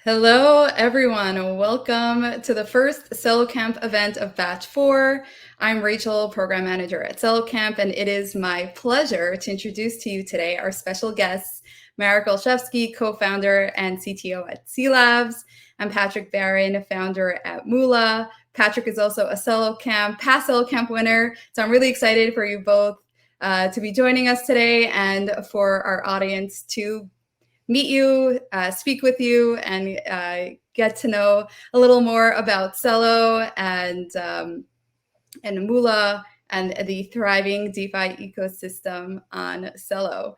Hello, everyone. Welcome to the first Celo Camp event of Batch 4. I'm Rachel, Program Manager at Celo Camp, and it is my pleasure to introduce to you today our special guests, Marek Olszewski, co-founder and CTO at cLabs, and Patrick Barron, founder at Moola. Patrick is also a past Celo Camp winner, so I'm really excited for you both to be joining us today and for our audience to meet you, speak with you, and get to know a little more about Celo and Moola and the thriving DeFi ecosystem on Celo.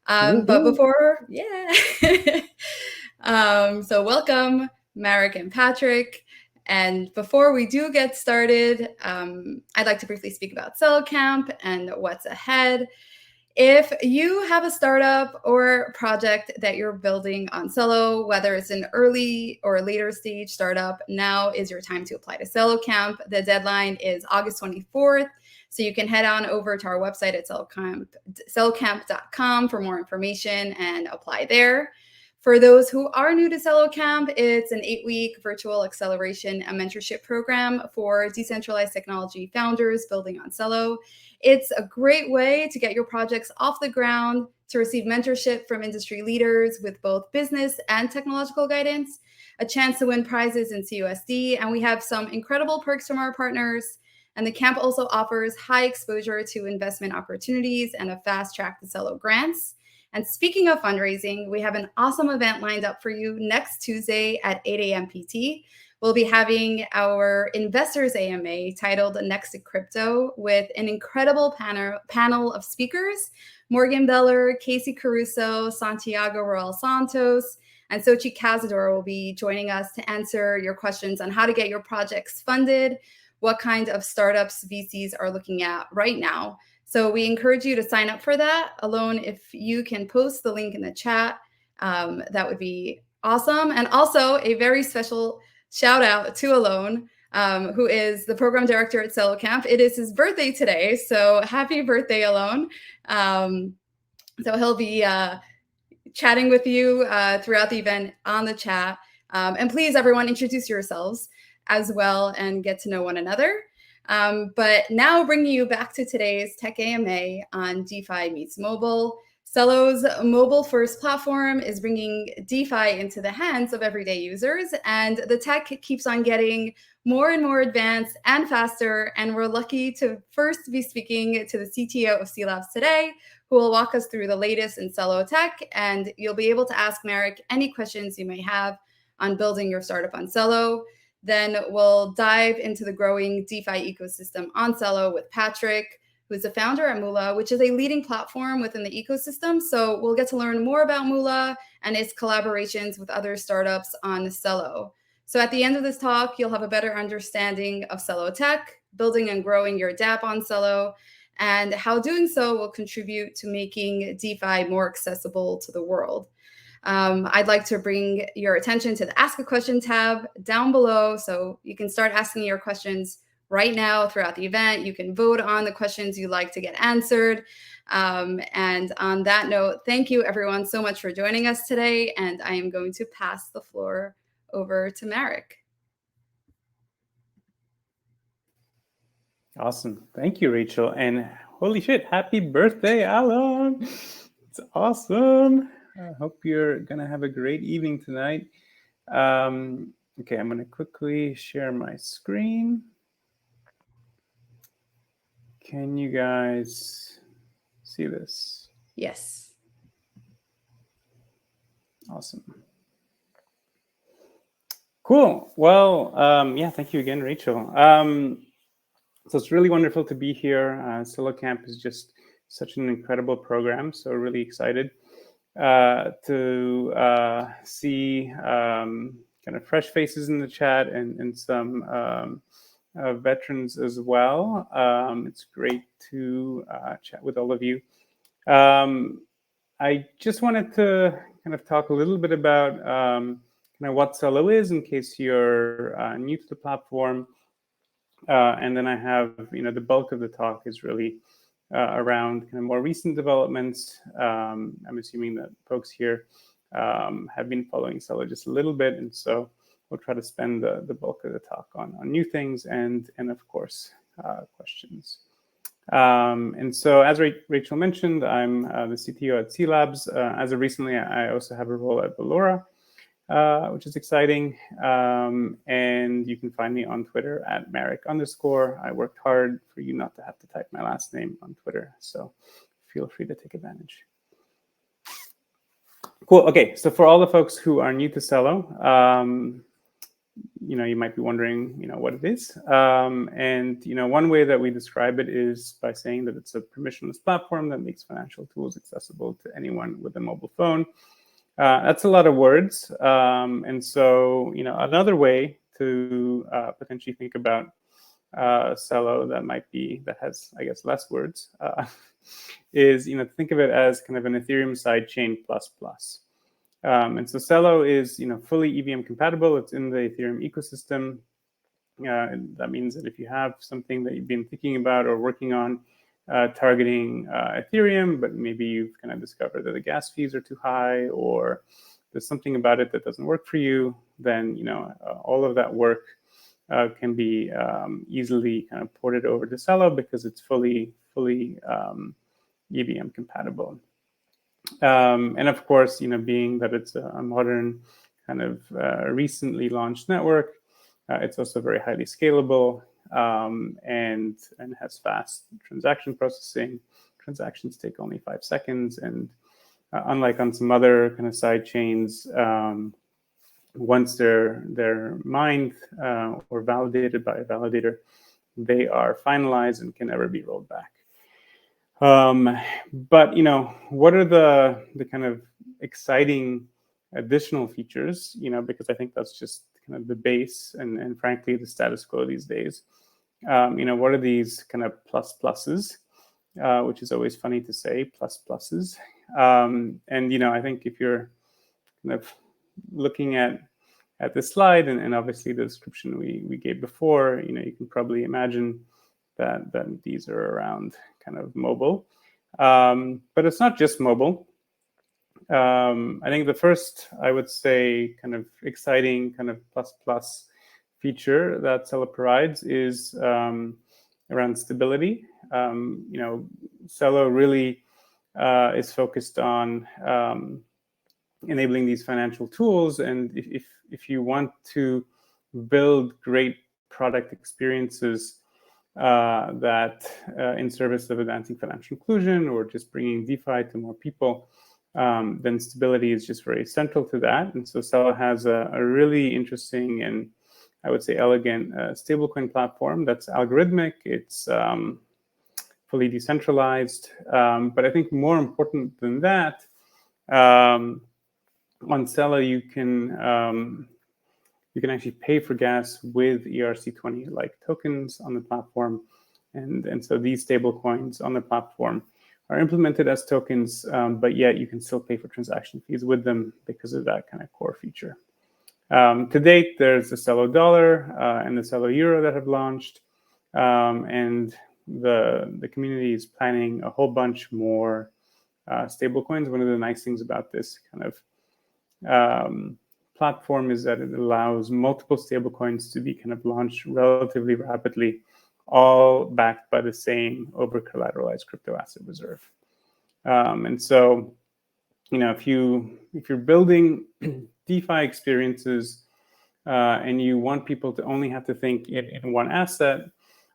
But before, so welcome, Marek and Patrick. And before we do get started, I'd like to briefly speak about Celo Camp and what's ahead. If you have a startup or project that you're building on Celo, whether it's an early or later stage startup, now is your time to apply to Celo Camp. The deadline is August 24th. So you can head on over to our website at celocamp.com for more information and apply there. For those who are new to Celo Camp, it's an 8-week virtual acceleration and mentorship program for decentralized technology founders building on Celo. It's a great way to get your projects off the ground, to receive mentorship from industry leaders with both business and technological guidance, a chance to win prizes in CUSD, and we have some incredible perks from our partners. And the camp also offers high exposure to investment opportunities and a fast track to Celo grants. And speaking of fundraising, we have an awesome event lined up for you next Tuesday at 8 a.m. PT. We'll be having our Investors AMA titled Next to Crypto with an incredible panel of speakers, Morgan Beller, Casey Caruso, Santiago Roel Santos, and Sochi Cazador will be joining us to answer your questions on how to get your projects funded, what kind of startups VCs are looking at right now. So we encourage you to sign up for that. Alone, if you can post the link in the chat, that would be awesome. And also a very special shout out to Alone, who is the program director at Celo Camp. It is his birthday today, so happy birthday, Alone. So he'll be chatting with you throughout the event on the chat. And please, everyone, introduce yourselves as well and get to know one another. But now bringing you back to today's Tech AMA on DeFi meets mobile. Celo's mobile-first platform is bringing DeFi into the hands of everyday users, and the tech keeps on getting more and more advanced and faster, and we're lucky to first be speaking to the CTO of cLabs today, who will walk us through the latest in Celo tech, and you'll be able to ask Marek any questions you may have on building your startup on Celo. Then we'll dive into the growing DeFi ecosystem on Celo with Patrick, who is the founder at Moola, which is a leading platform within the ecosystem. So we'll get to learn more about Moola and its collaborations with other startups on Celo. So at the end of this talk, you'll have a better understanding of Celo tech, building and growing your dApp on Celo, and how doing so will contribute to making DeFi more accessible to the world. I'd like to bring your attention to the Ask a Question tab down below, so you can start asking your questions right now throughout the event. You can vote on the questions you'd like to get answered. And on that note, thank you everyone so much for joining us today, and I am going to pass the floor over to Marek. Awesome. Thank you, Rachel. And holy shit, happy birthday, Alan. It's awesome. I hope you're going to have a great evening tonight. Okay, I'm going to quickly share my screen. Can you guys see this? Yes. Awesome. Cool. Well, yeah, thank you again, Rachel. So it's really wonderful to be here. Celo Camp is just such an incredible program. So really excited to see kind of fresh faces in the chat and some veterans as well. It's great to chat with all of you. I just wanted to kind of talk a little bit about kind of what Celo is in case you're new to the platform. And then I have, the bulk of the talk is really around kind of more recent developments. I'm assuming that folks here have been following Celo just a little bit, and so we'll try to spend the bulk of the talk on new things and of course questions. And so, as Rachel mentioned, I'm the CTO at cLabs. As of recently, I also have a role at Valora, which is exciting. And you can find me on Twitter at Marek_. I worked hard for you not to have to type my last name on Twitter, so feel free to take advantage. Cool. Okay, so for all the folks who are new to Celo, you might be wondering, what it is. And, one way that we describe it is by saying that it's a permissionless platform that makes financial tools accessible to anyone with a mobile phone. That's a lot of words. And so, another way to potentially think about Celo that has, I guess, less words is, think of it as kind of an Ethereum sidechain plus. And so Celo is, fully EVM compatible. It's in the Ethereum ecosystem. And that means that if you have something that you've been thinking about or working on targeting Ethereum, but maybe you've kind of discovered that the gas fees are too high, or there's something about it that doesn't work for you, then all of that work can be easily kind of ported over to Celo because it's fully EVM compatible. And of course, being that it's a modern kind of recently launched network, it's also very highly scalable and has fast transaction processing. Transactions take only 5 seconds, and unlike on some other kind of side chains, once they're mined or validated by a validator, they are finalized and can never be rolled back. But what are the kind of exciting additional features? Because I think that's just kind of the base and frankly the status quo these days. What are these kind of pluses, which is always funny to say, pluses. And I think if you're kind of looking at this slide and obviously the description we gave before, you can probably imagine that these are around kind of mobile. But it's not just mobile. I think the first, I would say, kind of exciting kind of plus feature that Celo provides is around stability. Celo really is focused on enabling these financial tools, and if you want to build great product experiences that in service of advancing financial inclusion or just bringing DeFi to more people, then stability is just very central to that. And so Celo has a really interesting and I would say elegant stablecoin platform that's algorithmic. It's fully decentralized. But I think more important than that, on Celo you can actually pay for gas with ERC20-like tokens on the platform. And so these stable coins on the platform are implemented as tokens, but yet you can still pay for transaction fees with them because of that kind of core feature. To date, there's the Celo dollar and the Celo euro that have launched, and the community is planning a whole bunch more stable coins. One of the nice things about this kind of platform is that it allows multiple stablecoins to be kind of launched relatively rapidly, all backed by the same over-collateralized crypto asset reserve. And so, if you're building DeFi experiences and you want people to only have to think in one asset,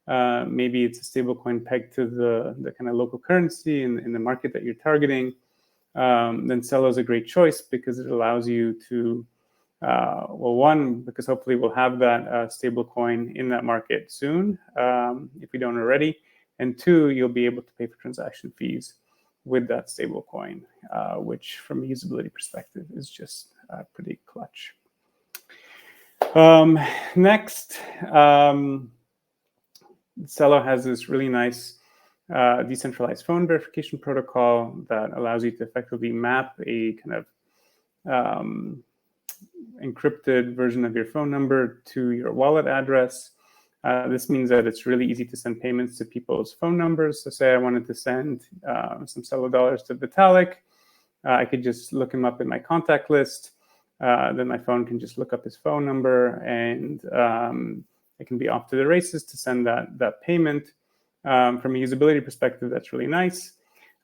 maybe it's a stablecoin pegged to the kind of local currency in the market that you're targeting, then Celo is a great choice because it allows you to one, because hopefully we'll have that stable coin in that market soon, if we don't already. And two, you'll be able to pay for transaction fees with that stable coin, which from a usability perspective is just pretty clutch. Next, Celo has this really nice decentralized phone verification protocol that allows you to effectively map a kind of encrypted version of your phone number to your wallet address. This means that it's really easy to send payments to people's phone numbers. So say I wanted to send some Celo dollars to Vitalik. I could just look him up in my contact list. Then my phone can just look up his phone number, and I can be off to the races to send that payment. From a usability perspective, that's really nice.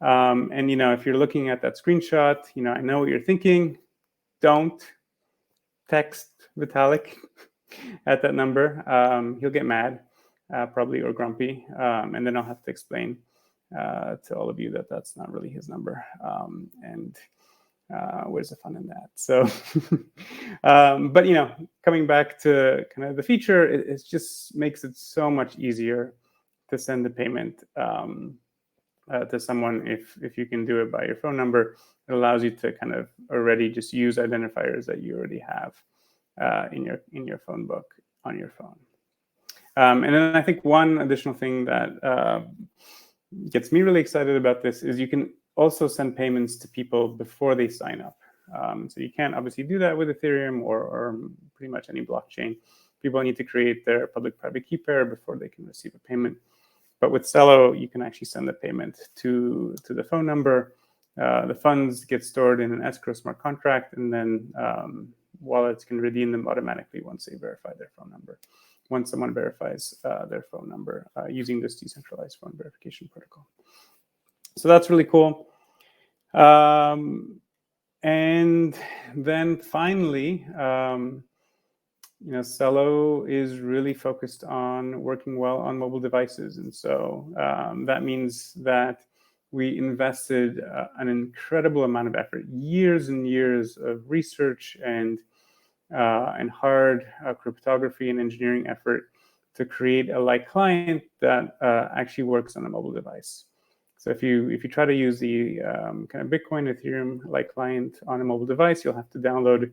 And if you're looking at that screenshot, I know what you're thinking. Don't text Vitalik at that number. He'll get mad, probably, or grumpy, and then I'll have to explain to all of you that that's not really his number. And where's the fun in that? So, but coming back to kind of the feature, it just makes it so much easier to send the payment to someone if you can do it by your phone number. It allows you to kind of already just use identifiers that you already have in your phone book on your phone. And then I think one additional thing that gets me really excited about this is you can also send payments to people before they sign up. So you can't obviously do that with Ethereum or pretty much any blockchain. People need to create their public-private key pair before they can receive a payment. But with Celo, you can actually send the payment to the phone number. The funds get stored in an escrow smart contract, and then wallets can redeem them automatically once they verify their phone number. Once someone verifies their phone number using this decentralized phone verification protocol. So that's really cool. And then finally, Celo is really focused on working well on mobile devices. And so that means that we invested an incredible amount of effort, years and years of research and hard cryptography and engineering effort to create a like client that actually works on a mobile device. So if you try to use the kind of Bitcoin, Ethereum like client on a mobile device, you'll have to download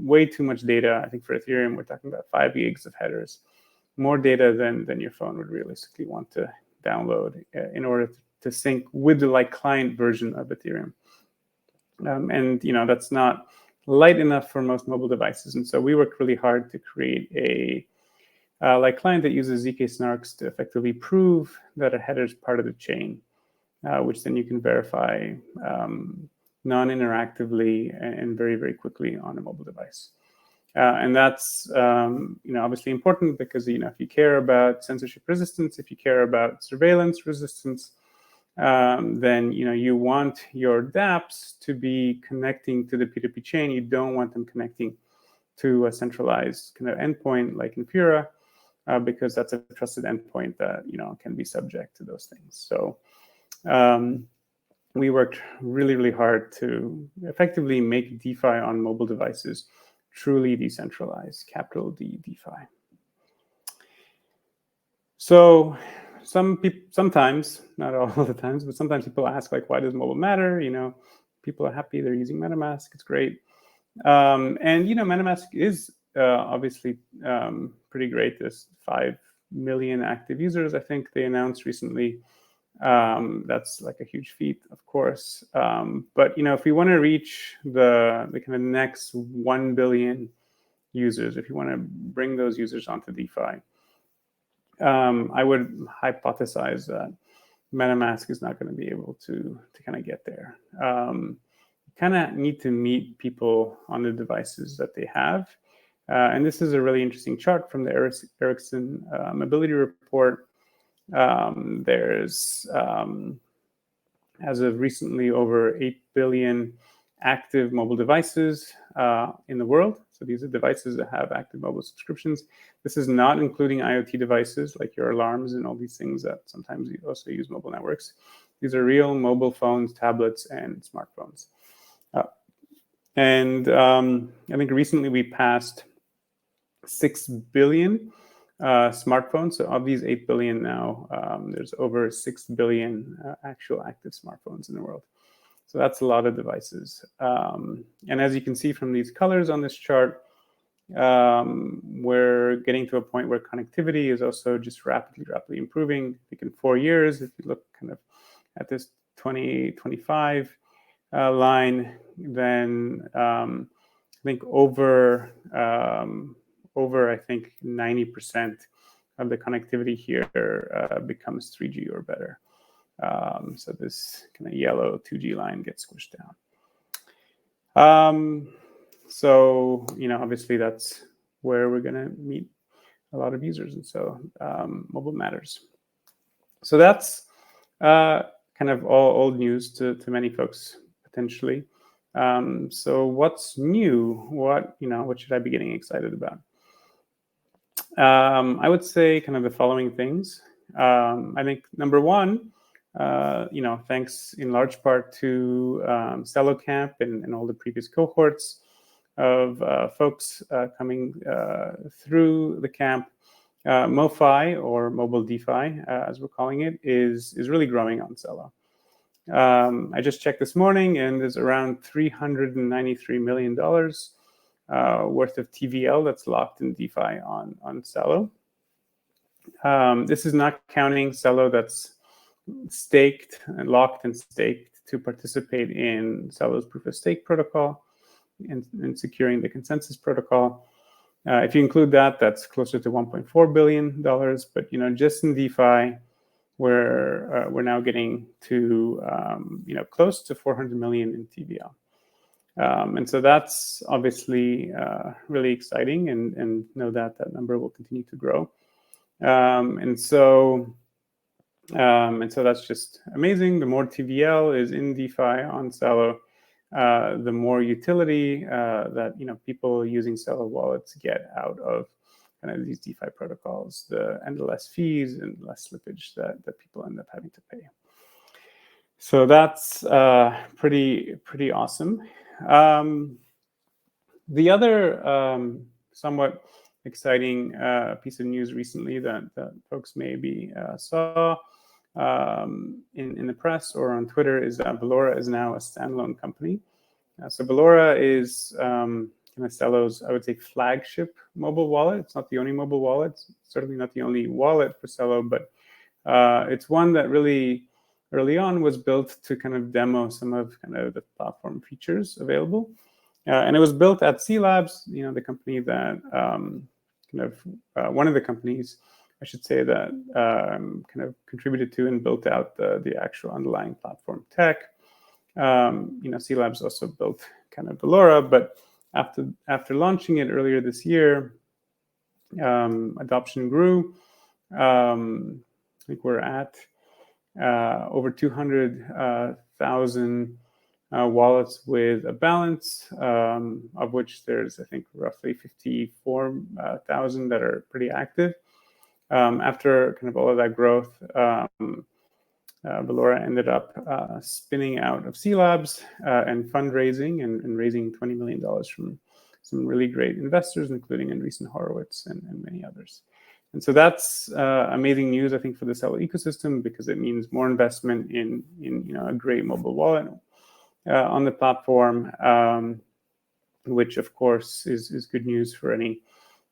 way too much data. I think for Ethereum, we're talking about 5 gigs of headers, more data than your phone would realistically want to download in order to sync with the like client version of Ethereum. And that's not light enough for most mobile devices. And so we worked really hard to create a like client that uses ZK snarks to effectively prove that a header is part of the chain, which then you can verify non-interactively and very, very quickly on a mobile device. And that's obviously important because if you care about censorship resistance, if you care about surveillance resistance, then you want your dApps to be connecting to the P2P chain. You don't want them connecting to a centralized kind of endpoint like Infura, because that's a trusted endpoint that can be subject to those things. So we worked really, really hard to effectively make DeFi on mobile devices truly decentralized, capital D DeFi. So sometimes, not all the times, but sometimes people ask, like, why does mobile matter? People are happy they're using MetaMask. It's great. And MetaMask is obviously pretty great. There's 5 million active users, I think they announced recently. That's like a huge feat, of course. But if we want to reach the kind of next 1 billion users, if you want to bring those users onto DeFi, I would hypothesize that MetaMask is not going to be able to kind of get there. You kind of need to meet people on the devices that they have. And this is a really interesting chart from the Ericsson Mobility Report. There's, as of recently, over 8 billion active mobile devices in the world. So these are devices that have active mobile subscriptions. This is not including IoT devices like your alarms and all these things that sometimes you also use mobile networks. These are real mobile phones, tablets, and smartphones. And I think recently we passed 6 billion smartphones. So of these 8 billion now, there's over 6 billion actual active smartphones in the world. So that's a lot of devices. And as you can see from these colors on this chart, we're getting to a point where connectivity is also just rapidly improving. I think in 4 years, if you look kind of at this 2025 line, then I think over I think 90% of the connectivity here becomes 3G or better. So this kind of yellow 2G line gets squished down. So, obviously that's where we're going to meet a lot of users. And so mobile matters. So that's kind of all old news to many folks, potentially. So what's new? What should I be getting excited about? I would say kind of the following things. I think number one, thanks in large part to Celo Camp and all the previous cohorts of folks coming through the camp, MoFi, or mobile DeFi, as we're calling it, is really growing on Celo. I just checked this morning, and there's around $393 million worth of TVL that's locked in DeFi on Celo. This is not counting Celo that's locked and staked to participate in Celo's proof of stake protocol and securing the consensus protocol. If you include that, that's closer to $1.4 billion. But just in DeFi, we're now getting to close to 400 million in TVL. And so that's obviously really exciting, and know that number will continue to grow. And so that's just amazing. The more TVL is in DeFi on Celo, the more utility that people using Celo wallets get out of kind of these DeFi protocols, and the less fees and less slippage that people end up having to pay. So that's pretty awesome. The other somewhat exciting piece of news recently that folks maybe saw in the press or on Twitter is that Valora is now a standalone company. So Valora is kind of Celo's, I would say, flagship mobile wallet. It's not the only mobile wallet. It's certainly not the only wallet for Celo, but it's one that really early on was built to kind of demo some of kind of the platform features available. And it was built at cLabs, the company that one of the companies, I should say, that kind of contributed to and built out the actual underlying platform tech. cLabs also built kind of Valora, but after launching it earlier this year, adoption grew. I think we're at over 200,000 wallets with a balance, of which there's, I think, roughly 54,000 that are pretty active. After kind of all of that growth, Valora ended up spinning out of cLabs and fundraising and raising $20 million from some really great investors, including Andreessen Horowitz and many others. And so that's amazing news, I think, for the Celo ecosystem, because it means more investment in a great mobile wallet on the platform, which of course is good news for any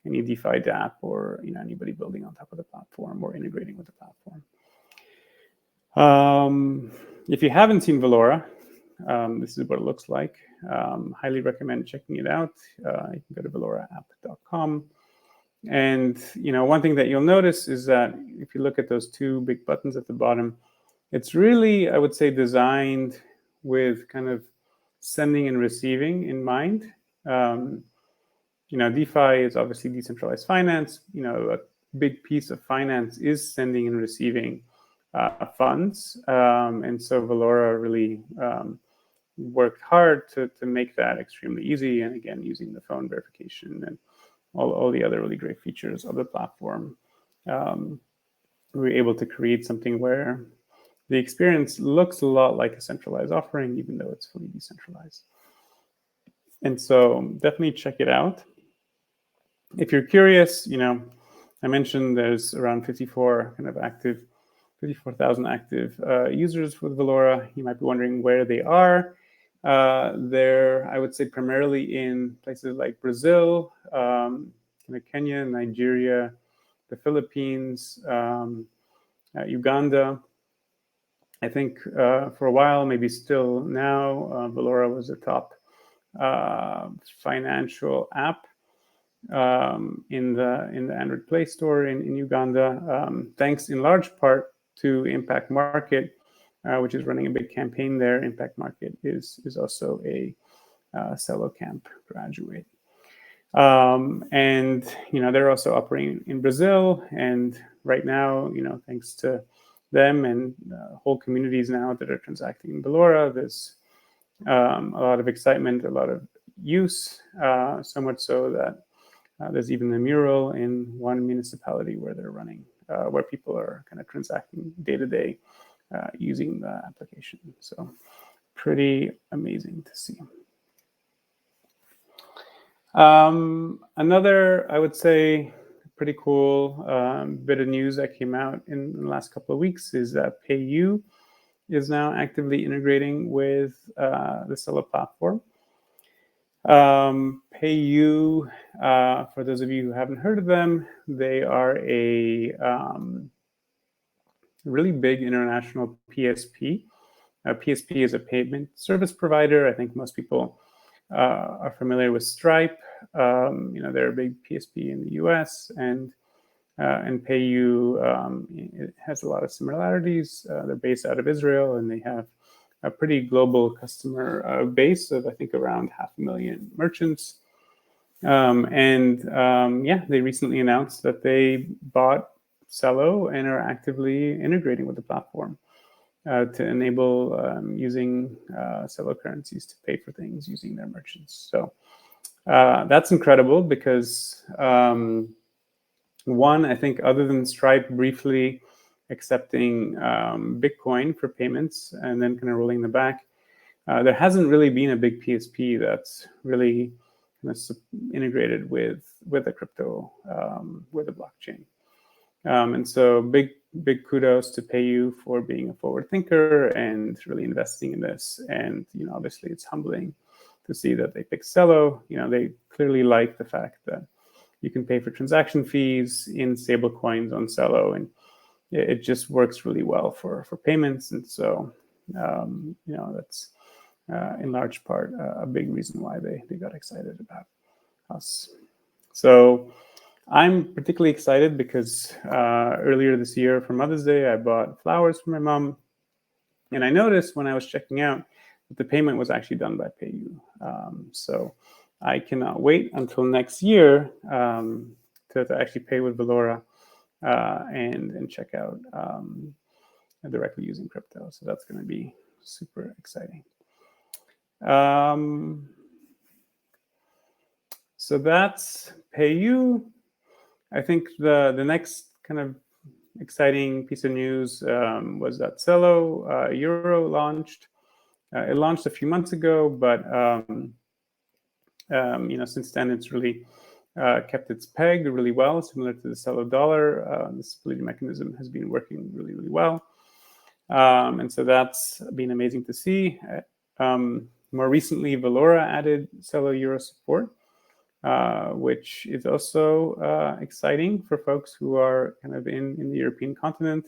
DeFi dApp or anybody building on top of the platform or integrating with the platform. If you haven't seen Valora, this is what it looks like. Highly recommend checking it out. You can go to valoraapp.com. And one thing that you'll notice is that if you look at those two big buttons at the bottom, it's really, I would say, designed with kind of sending and receiving in mind. DeFi is obviously decentralized finance. A big piece of finance is sending and receiving funds. And so Valora really worked hard to make that extremely easy. And again, using the phone verification and all the other really great features of the platform, we were able to create something where the experience looks a lot like a centralized offering, even though it's fully decentralized. And so definitely check it out. If you're curious, I mentioned there's around 54,000 active users with Valora. You might be wondering where they are. They're, I would say, primarily in places like Brazil, Kenya, Nigeria, the Philippines, Uganda. I think for a while, maybe still now, Valora was the top financial app in the Android Play Store in Uganda, thanks in large part to Impact Market, which is running a big campaign there. Impact Market is also a Celo Camp graduate. And, they're also operating in Brazil. And right now, thanks to them and whole communities now that are transacting in Valora, there's a lot of excitement, a lot of use, so much so that there's even a mural in one municipality where they're running, where people are kind of transacting day to day using the application. So pretty amazing to see. Another, I would say, pretty cool bit of news that came out in the last couple of weeks is that PayU is now actively integrating with the Celo platform. PayU, for those of you who haven't heard of them, they are a really big international PSP. PSP is a payment service provider. I think most people are familiar with Stripe. They're a big PSP in the US, and PayU it has a lot of similarities. They're based out of Israel, and they have a pretty global customer base of, I think, around 500,000 merchants. They recently announced that they bought Celo and are actively integrating with the platform to enable using Celo currencies to pay for things using their merchants. So that's incredible because one, I think other than Stripe briefly accepting Bitcoin for payments and then kind of rolling them back, there hasn't really been a big PSP that's really kind of integrated with a crypto, with a blockchain. And so big kudos to PayU for being a forward thinker and really investing in this. And, obviously it's humbling to see that they picked Celo. They clearly like the fact that you can pay for transaction fees in stable coins on Celo, and it just works really well for payments. And so, that's in large part a big reason why they got excited about us. So I'm particularly excited because earlier this year for Mother's Day, I bought flowers for my mom. And I noticed when I was checking out that the payment was actually done by PayU. So I cannot wait until next year to actually pay with Valora and check out directly using crypto. So that's going to be super exciting. So that's PayU. I think the next kind of exciting piece of news was that Celo Euro launched. It launched a few months ago, but since then it's really kept its peg really well, similar to the Celo dollar. The stability mechanism has been working really, really well. And so that's been amazing to see. More recently, Valora added Celo Euro support, which is also exciting for folks who are kind of in the European continent.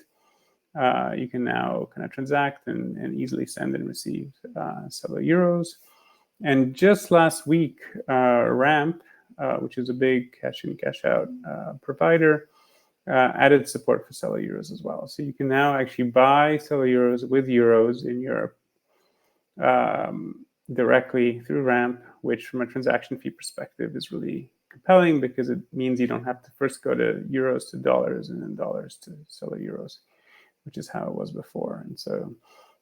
You can now kind of transact and easily send and receive Celo Euros. And just last week, Ramp, which is a big cash in, cash out provider, added support for Celo Euros as well. So you can now actually buy Celo Euros with Euros in Europe directly through Ramp, which from a transaction fee perspective is really compelling because it means you don't have to first go to Euros to dollars and then dollars to Celo Euros, which is how it was before. And so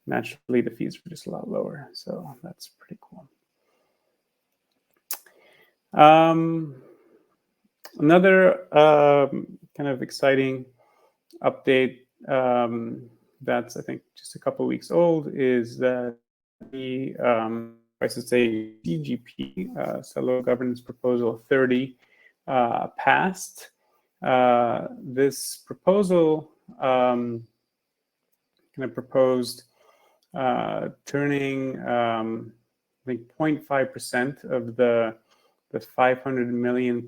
naturally the fees were just a lot lower. So that's pretty cool. Another kind of exciting update that's, I think, just a couple of weeks old is that the, I should say, CGP, Celo Governance Proposal 30, passed. This proposal kind of proposed turning, I think, 0.5% of the $500 million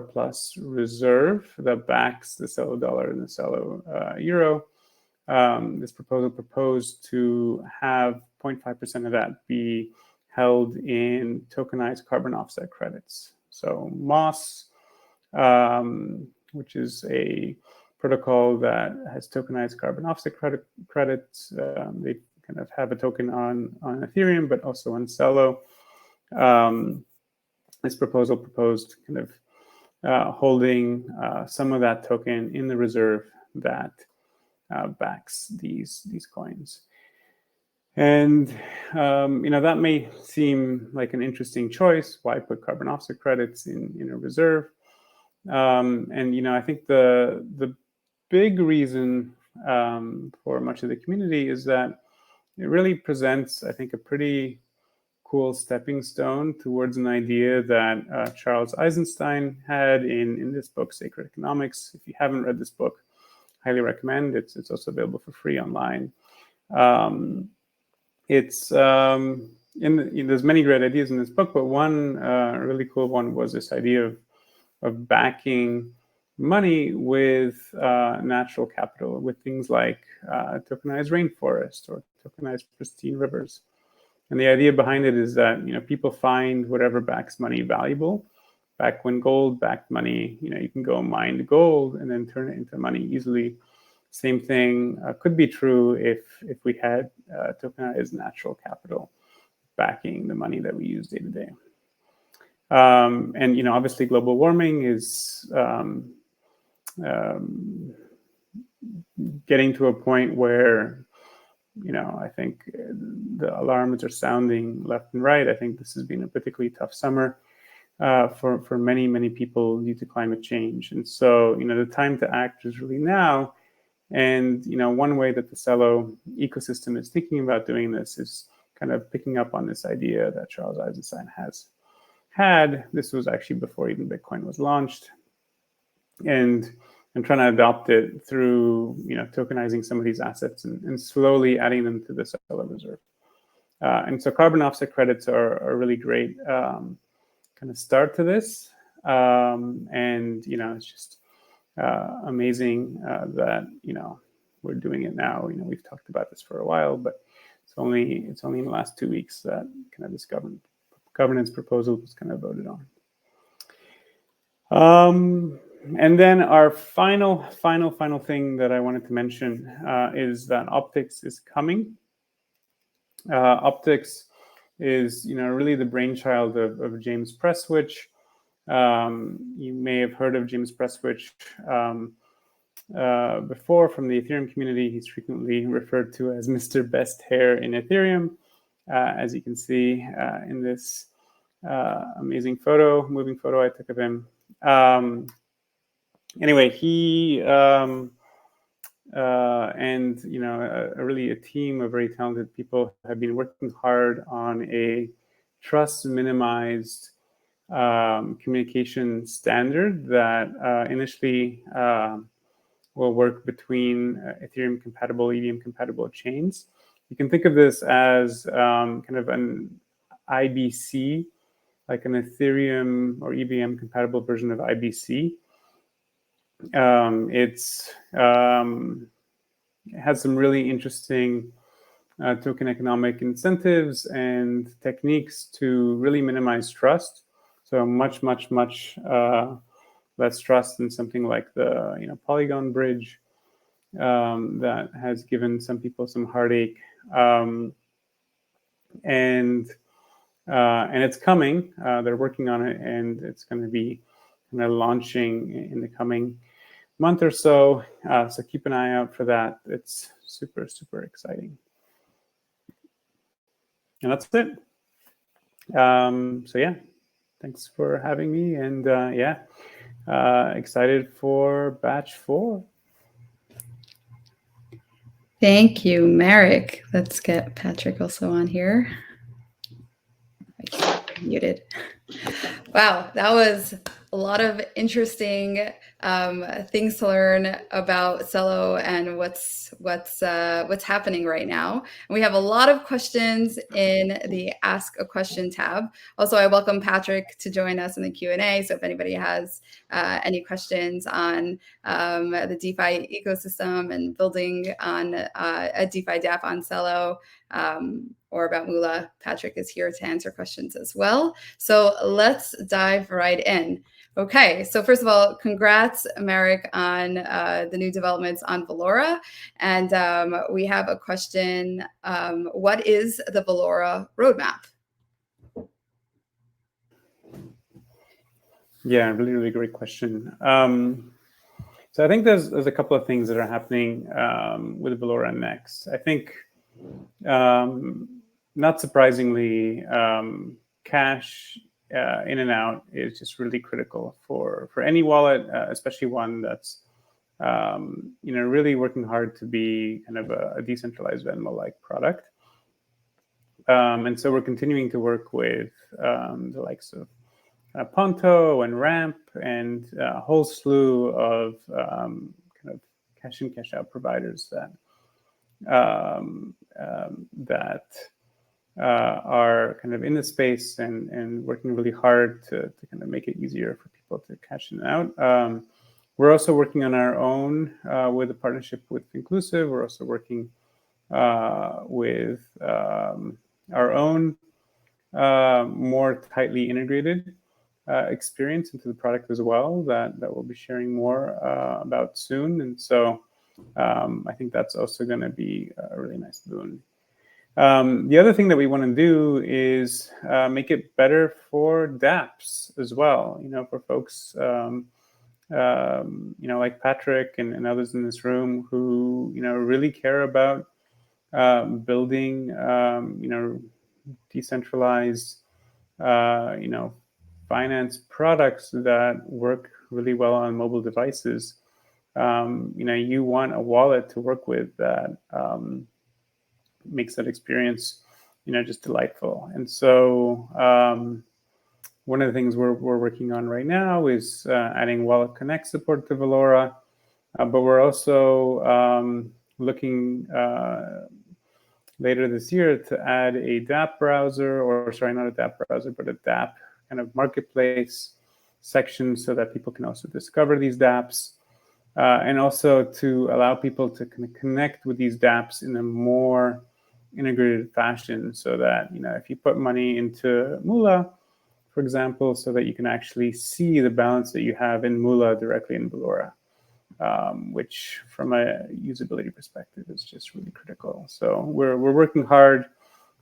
plus reserve that backs the Celo dollar and the Celo euro. This proposal proposed to have 0.5% of that be held in tokenized carbon offset credits. So MOS, which is a protocol that has tokenized carbon offset credits. They kind of have a token on Ethereum, but also on Celo. This proposal proposed kind of holding some of that token in the reserve that backs these coins. And that may seem like an interesting choice. Why put carbon offset credits in a reserve? And I think the big reason for much of the community is that it really presents, I think, a pretty cool stepping stone towards an idea that Charles Eisenstein had in this book, Sacred Economics. If you haven't read this book, highly recommend. It's also available for free online. There's many great ideas in this book, but one really cool one was this idea of backing money with natural capital, with things like tokenized rainforest or tokenized pristine rivers. And the idea behind it is that people find whatever backs money valuable. Back when gold backed money, you can go mine gold and then turn it into money easily. Same thing could be true if we had tokenized natural capital backing the money that we use day to day. And obviously, global warming is getting to a point where I think the alarms are sounding left and right. I think this has been a particularly tough summer for many people due to climate change, and so the time to act is really now. And one way that the Celo ecosystem is thinking about doing this is kind of picking up on this idea that Charles Eisenstein has had. This was actually before even Bitcoin was launched, and trying to adopt it through tokenizing some of these assets and slowly adding them to the Celo reserve. And so carbon offset credits are a really great kind of start to this. And it's just amazing that we're doing it now. We've talked about this for a while, but it's only in the last 2 weeks that kind of this governance proposal was kind of voted on. And then our final thing that I wanted to mention is that Optics is coming. Optics is really the brainchild of James Prestwich. You may have heard of James Prestwich before from the Ethereum community. He's frequently referred to as Mr. Best Hair in Ethereum, as you can see in this amazing moving photo I took of him. Anyway, he and really a team of very talented people have been working hard on a trust minimized communication standard that initially will work between Ethereum compatible, EVM compatible chains. You can think of this as kind of an IBC, like an Ethereum or EVM compatible version of IBC. It has some really interesting token economic incentives and techniques to really minimize trust. So much less trust than something like the Polygon bridge that has given some people some heartache. And it's coming. They're working on it, and it's going to be kind of launching in the coming month or so. So keep an eye out for that. It's super exciting. And that's it. So yeah, thanks for having me, and excited for batch 4. Thank you, Marek. Let's get Patrick also on here. Muted. Wow, that was a lot of interesting things to learn about Celo and what's happening right now. And we have a lot of questions in the Ask a Question tab. Also, I welcome Patrick to join us in the Q&A. So if anybody has any questions on the DeFi ecosystem and building on a DeFi dApp on Celo, or about Moola, Patrick is here to answer questions as well. So let's dive right in. Okay, so first of all, congrats, Marek, on the new developments on Valora. And we have a question. What is the Valora roadmap? Yeah, really, really great question. So I think there's a couple of things that are happening with Valora next. I think, not surprisingly, cash in and out is just really critical for any wallet, especially one that's really working hard to be kind of a decentralized Venmo-like product. And so we're continuing to work with the likes of Ponto and Ramp and a whole slew of kind of cash in, cash out providers that are kind of in the space and working really hard to kind of make it easier for people to cash in and out. We're also working on our own with a partnership with Inclusive. We're also working with our own more tightly integrated experience into the product as well that we'll be sharing more about soon. And so I think that's also going to be a really nice boon. The other thing that we want to do is make it better for dApps as well. For folks like Patrick and others in this room who really care about building decentralized finance products that work really well on mobile devices. You want a wallet to work with that makes that experience just delightful. And so one of the things we're working on right now is adding Wallet Connect support to Valora, but we're also looking later this year to add a dApp browser, or sorry, not a dApp browser, but a dApp kind of marketplace section so that people can also discover these dApps, and also to allow people to connect with these dApps in a more integrated fashion, so that if you put money into Moola, for example, so that you can actually see the balance that you have in Moola directly in Valora, which from a usability perspective is just really critical. So we're working hard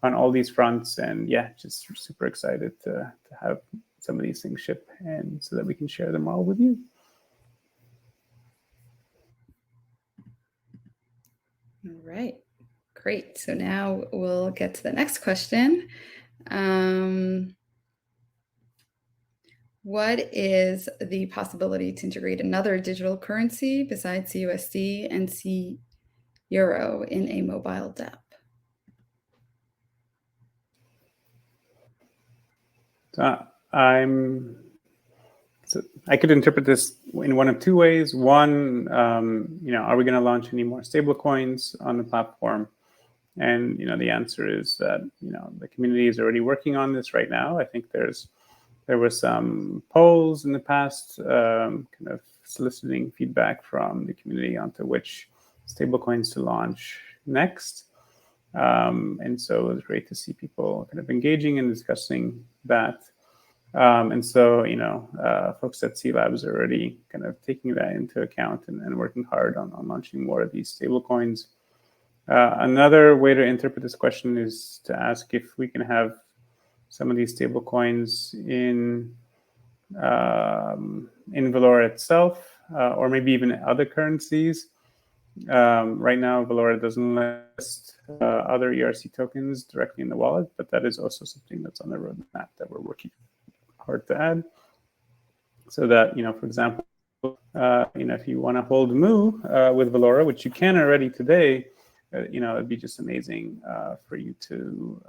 on all these fronts, and yeah, just super excited to have some of these things ship, and so that we can share them all with you. All right, great. So now we'll get to the next question. What is the possibility to integrate another digital currency besides CUSD and C Euro in a mobile dApp? I could interpret this in one of two ways. One, are we going to launch any more stablecoins on the platform? And the answer is that the community is already working on this right now. I think there were some polls in the past, kind of soliciting feedback from the community onto which stablecoins to launch next. And so it was great to see people kind of engaging and discussing that. And so, folks at cLabs are already kind of taking that into account and working hard on launching more of these stablecoins. Another way to interpret this question is to ask if we can have some of these stablecoins in Valora itself, or maybe even other currencies. Right now, Valora doesn't list other ERC tokens directly in the wallet, but that is also something that's on the roadmap that we're working hard to add. So that, for example, if you want to hold Moo with Valora, which you can already today, it'd be just amazing for you to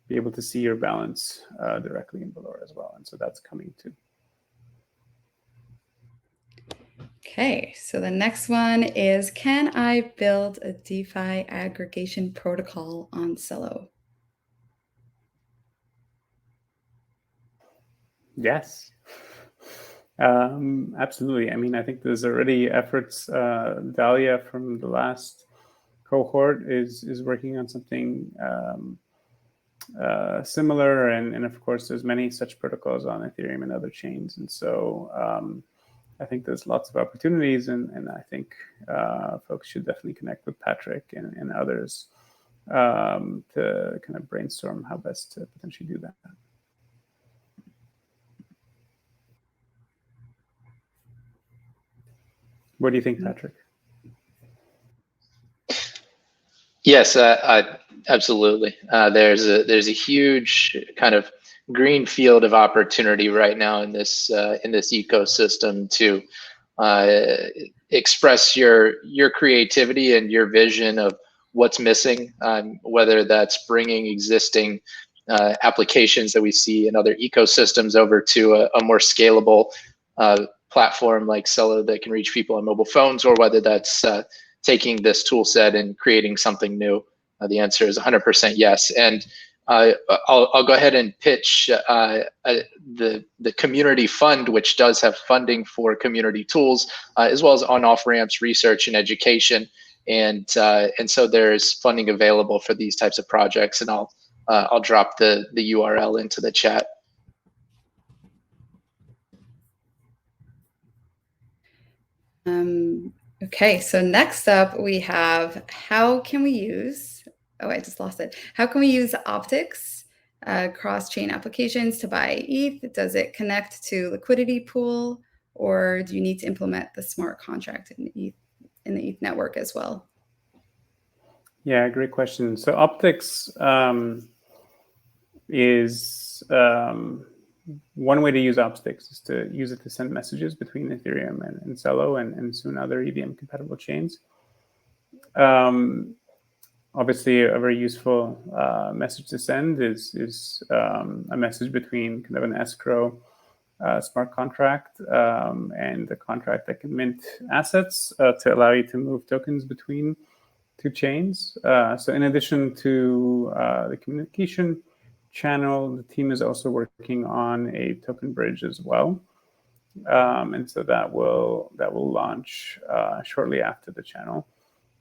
be able to see your balance directly in Valora as well. And so that's coming too. Okay, so the next one is, can I build a DeFi aggregation protocol on Celo? Yes. Absolutely. I mean, I think there's already efforts. Dahlia from the last cohort is working on something similar, and of course there's many such protocols on Ethereum and other chains, and so I think there's lots of opportunities, and I think folks should definitely connect with Patrick and others to kind of brainstorm how best to potentially do that. What do you think, Patrick? Yes, absolutely. There's a huge kind of green field of opportunity right now in this ecosystem to express your creativity and your vision of what's missing, whether that's bringing existing applications that we see in other ecosystems over to a more scalable platform like Celo that can reach people on mobile phones, or whether that's taking this tool set and creating something new. The answer is 100% yes. And I'll go ahead and pitch the community fund, which does have funding for community tools, as well as on-off ramps, research, and education. And so there's funding available for these types of projects. And I'll drop the URL into the chat. Okay, so next up we have how can we use, oh, I just lost it. How can we use optics, cross-chain applications to buy ETH? Does it connect to liquidity pool, or do you need to implement the smart contract in the ETH network as well? Yeah, great question. So optics is one way to use optics is to use it to send messages between Ethereum and Celo and soon other EVM compatible chains. Obviously, a very useful message to send is a message between kind of an escrow smart contract and a contract that can mint assets to allow you to move tokens between two chains. So in addition to the communication channel, the team is also working on a token bridge as well. And so that will launch shortly after the channel.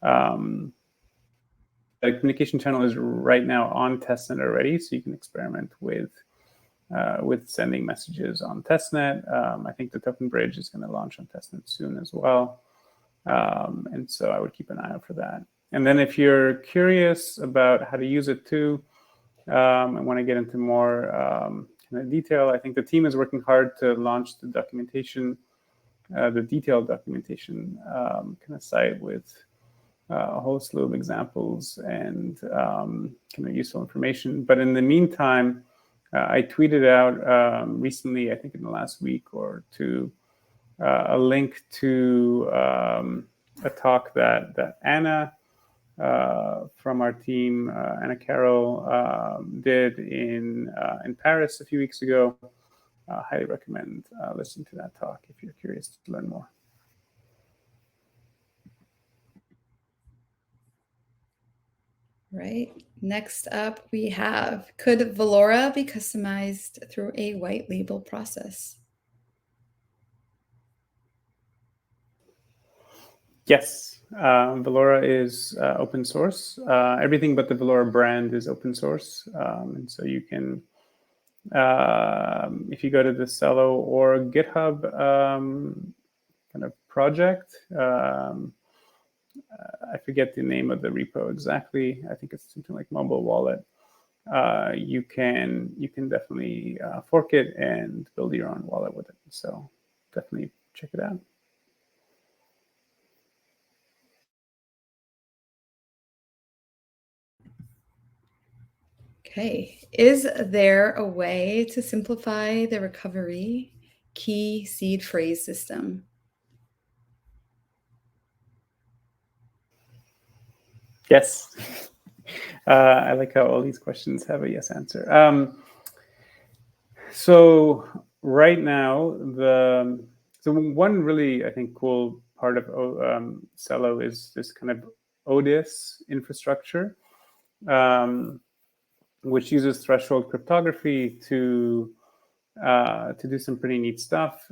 The communication channel is right now on testnet already, so you can experiment with sending messages on testnet. I think the token bridge is going to launch on testnet soon as well. And so I would keep an eye out for that. And then if you're curious about how to use it too, and want to get into more kind of detail, I think the team is working hard to launch the documentation, the detailed documentation kind of site with a whole slew of examples and kind of useful information. But in the meantime, I tweeted out recently, I think in the last week or two, a link to a talk that Anna from our team, Anna Carroll, did in Paris a few weeks ago. Highly recommend listening to that talk if you're curious to learn more. Right. Next up, we have, could Valora be customized through a white label process? Yes, Valora is open source. Everything but the Valora brand is open source. And so you can, if you go to the Celo or GitHub kind of project, I forget the name of the repo exactly. I think it's something like mobile wallet. You can definitely fork it and build your own wallet with it. So definitely check it out. Okay, is there a way to simplify the recovery key seed phrase system? Yes. I like how all these questions have a yes answer. So right now, so one really, I think, cool part of Celo is this kind of ODIS infrastructure, which uses threshold cryptography to do some pretty neat stuff.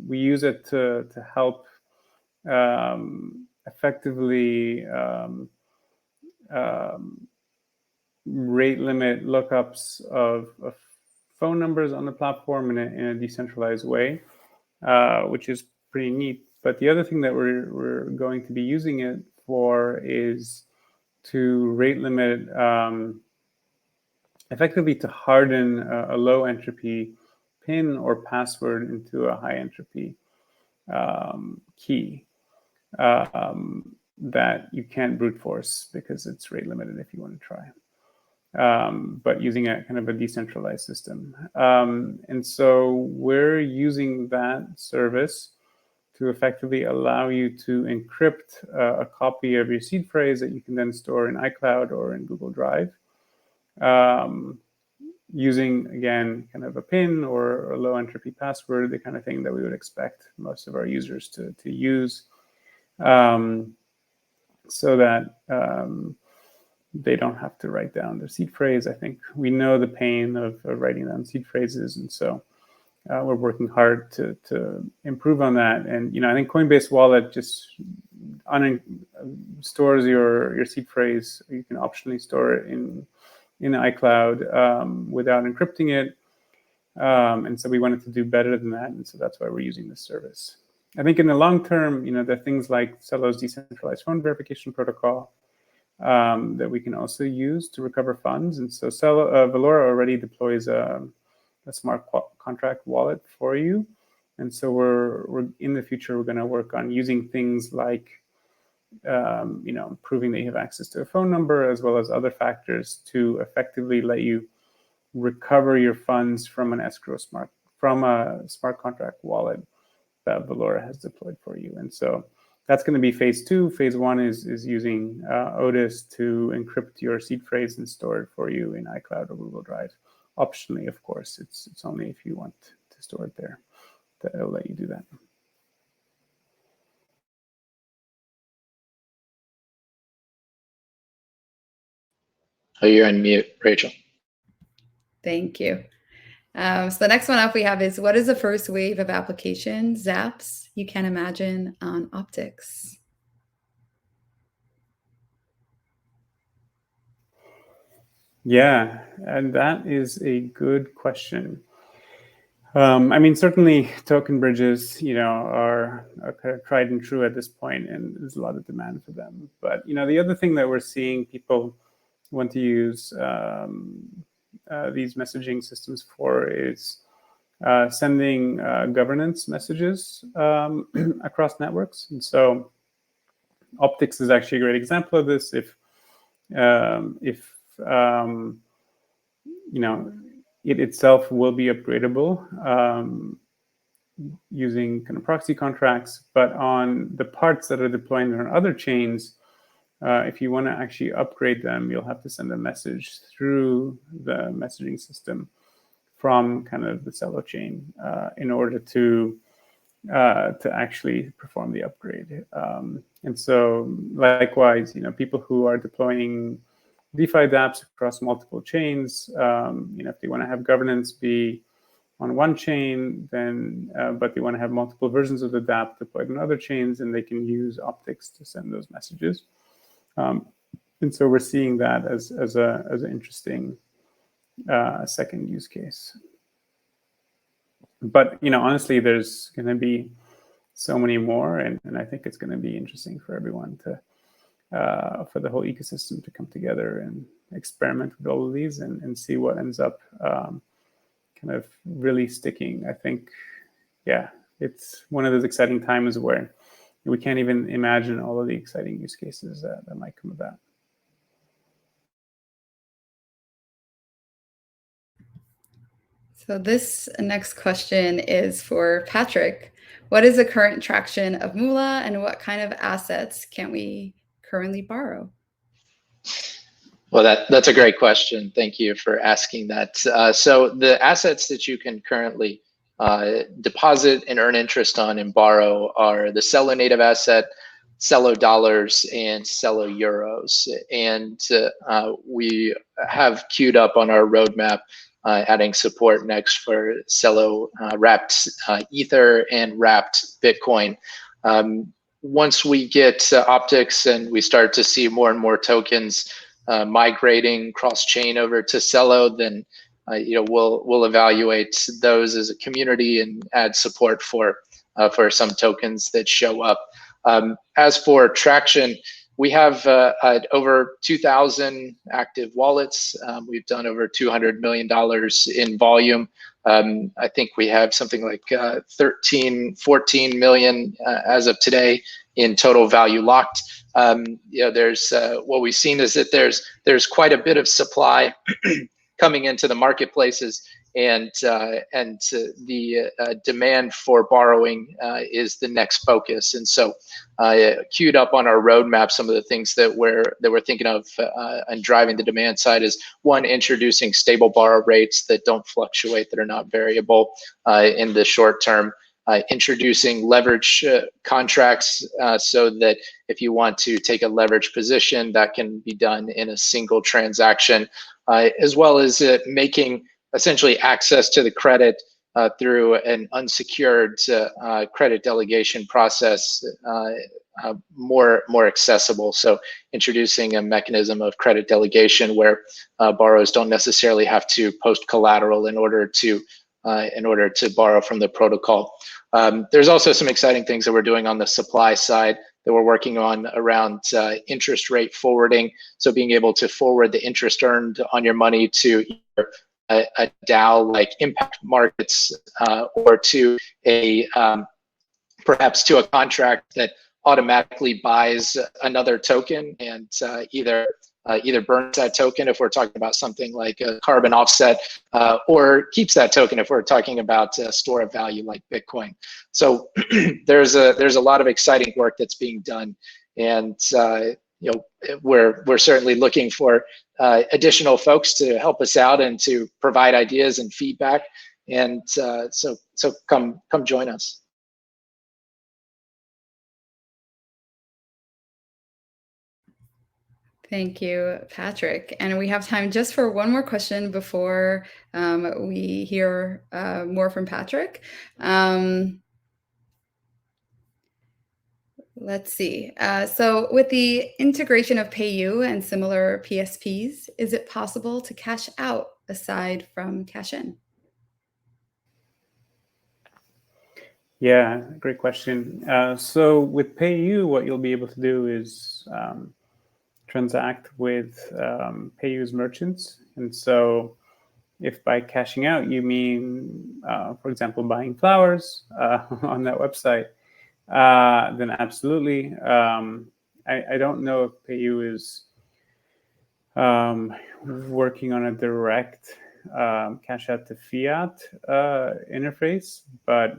We use it to help effectively rate limit lookups of phone numbers on the platform in a decentralized way, which is pretty neat. But the other thing that we're going to be using it for is to rate limit, effectively to harden a low entropy PIN or password into a high entropy key that you can't brute force because it's rate limited if you want to try. But using a kind of a decentralized system. And so we're using that service to effectively allow you to encrypt a copy of your seed phrase that you can then store in iCloud or in Google Drive, using, again, kind of a PIN or a low entropy password, the kind of thing that we would expect most of our users to use, so that they don't have to write down their seed phrase. I think we know the pain of writing down seed phrases, and so we're working hard to improve on that. And I think Coinbase Wallet just stores your seed phrase. You can optionally store it in iCloud without encrypting it. And so we wanted to do better than that, and so that's why we're using this service. I think in the long term, there are things like Celo's decentralized phone verification protocol that we can also use to recover funds. And so Valora already deploys a smart contract wallet for you. And so we're in the future, we're going to work on using things like proving that you have access to a phone number, as well as other factors to effectively let you recover your funds from a smart contract wallet that Valora has deployed for you. And so that's going to be phase 2. Phase 1 is using Otis to encrypt your seed phrase and store it for you in iCloud or Google Drive. Optionally, of course, it's only if you want to store it there that it'll let you do that. Oh, you're on mute, Rachel. Thank you. So the next one up we have is, what is the first wave of applications, apps, you can imagine on Optics? Yeah, and that is a good question. I mean, certainly token bridges, are kind of tried and true at this point, and there's a lot of demand for them. But, the other thing that we're seeing people want to use these messaging systems for is sending governance messages across networks. And so Optics is actually a great example of this. If it itself will be upgradable using kind of proxy contracts, but on the parts that are deployed on other chains, if you want to actually upgrade them, you'll have to send a message through the messaging system from kind of the Celo chain in order to actually perform the upgrade. And so likewise, people who are deploying DeFi dApps across multiple chains, if they want to have governance be on one chain, then but they want to have multiple versions of the dApp deployed on other chains, and they can use Optics to send those messages. And so we're seeing that as an interesting second use case. But honestly, there's going to be so many more, and I think it's going to be interesting for everyone to for the whole ecosystem to come together and experiment with all of these and see what ends up kind of really sticking. I think, yeah, it's one of those exciting times where we can't even imagine all of the exciting use cases that might come about. So this next question is for Patrick. What is the current traction of Moola, and what kind of assets can we currently borrow? Well, that's a great question. Thank you for asking that. So the assets that you can currently deposit and earn interest on and borrow are the Celo native asset, Celo dollars, and Celo euros. And we have queued up on our roadmap adding support next for Celo wrapped Ether and wrapped Bitcoin. Once we get Optics and we start to see more and more tokens migrating cross-chain over to Celo, then we'll evaluate those as a community and add support for some tokens that show up. As for traction, we have over 2,000 active wallets. We've done over $200 million in volume. I think we have something like 14 million as of today in total value locked. There's what we've seen is that there's quite a bit of supply coming into the marketplaces, and the demand for borrowing is the next focus. And so, queued up on our roadmap, some of the things that we're thinking of and driving the demand side is, one, introducing stable borrow rates that don't fluctuate, that are not variable in the short term. Introducing leverage contracts so that if you want to take a leverage position, that can be done in a single transaction, as well as making essentially access to the credit through an unsecured credit delegation process more accessible. So introducing a mechanism of credit delegation where borrowers don't necessarily have to post collateral in order to borrow from the protocol. There's also some exciting things that we're doing on the supply side that we're working on around interest rate forwarding. So being able to forward the interest earned on your money to either a DAO like Impact Markets or to perhaps to a contract that automatically buys another token and either burns that token if we're talking about something like a carbon offset, or keeps that token if we're talking about a store of value like Bitcoin. So there's a lot of exciting work that's being done, and we're certainly looking for additional folks to help us out and to provide ideas and feedback. And so come join us. Thank you, Patrick. And we have time just for one more question before we hear more from Patrick. Let's see. So with the integration of PayU and similar PSPs, is it possible to cash out aside from cash in? Yeah, great question. So with PayU, what you'll be able to do is transact with PayU's merchants. And so if by cashing out you mean, for example, buying flowers on that website, then absolutely. I don't know if PayU is working on a direct cash out to fiat interface, but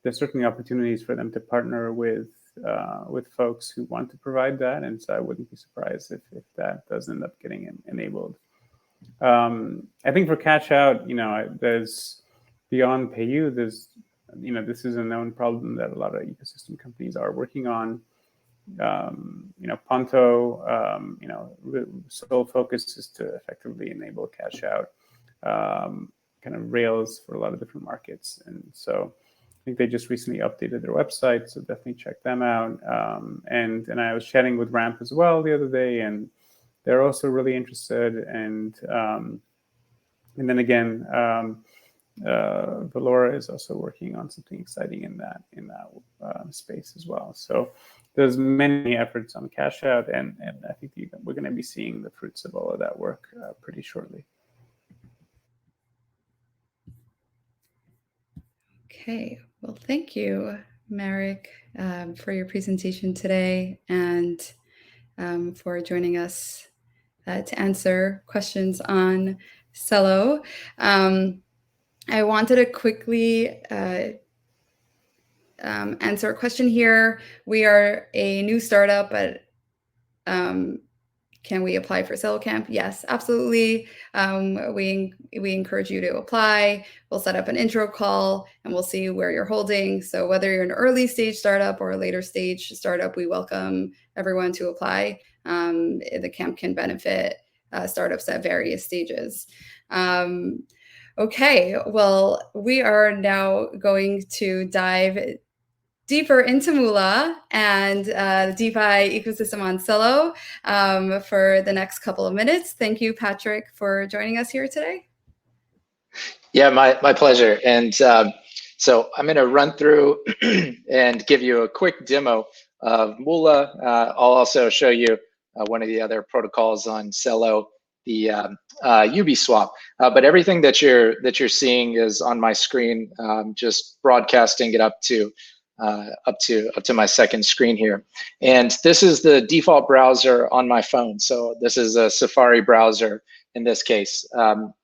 there's certainly opportunities for them to partner with folks who want to provide that, and so I wouldn't be surprised if that does end up getting enabled. I think for cash out, there's beyond PayU, there's this is a known problem that a lot of ecosystem companies are working on. Ponto, sole focus is to effectively enable cash out kind of rails for a lot of different markets, and so I think they just recently updated their website, so definitely check them out. And I was chatting with Ramp as well the other day, and they're also really interested. And then again, Valora is also working on something exciting in that space as well. So there's many efforts on cash out, and I think we're going to be seeing the fruits of all of that work pretty shortly. Okay, well, thank you, Marek, for your presentation today and for joining us to answer questions on Celo. I wanted to quickly answer a question here. We are a new startup, but can we apply for Celo Camp? Yes, absolutely. We encourage you to apply. We'll set up an intro call and we'll see where you're holding. So whether you're an early stage startup or a later stage startup, we welcome everyone to apply. The camp can benefit startups at various stages. Okay, well, we are now going to dive deeper into Moola and the DeFi ecosystem on Celo for the next couple of minutes. Thank you, Patrick, for joining us here today. Yeah, my pleasure. And so I'm going to run through and give you a quick demo of Moola. I'll also show you one of the other protocols on Celo, the Ubiswap. But everything that you're seeing is on my screen. Just broadcasting it up to my second screen here. And this is the default browser on my phone. So this is a Safari browser in this case.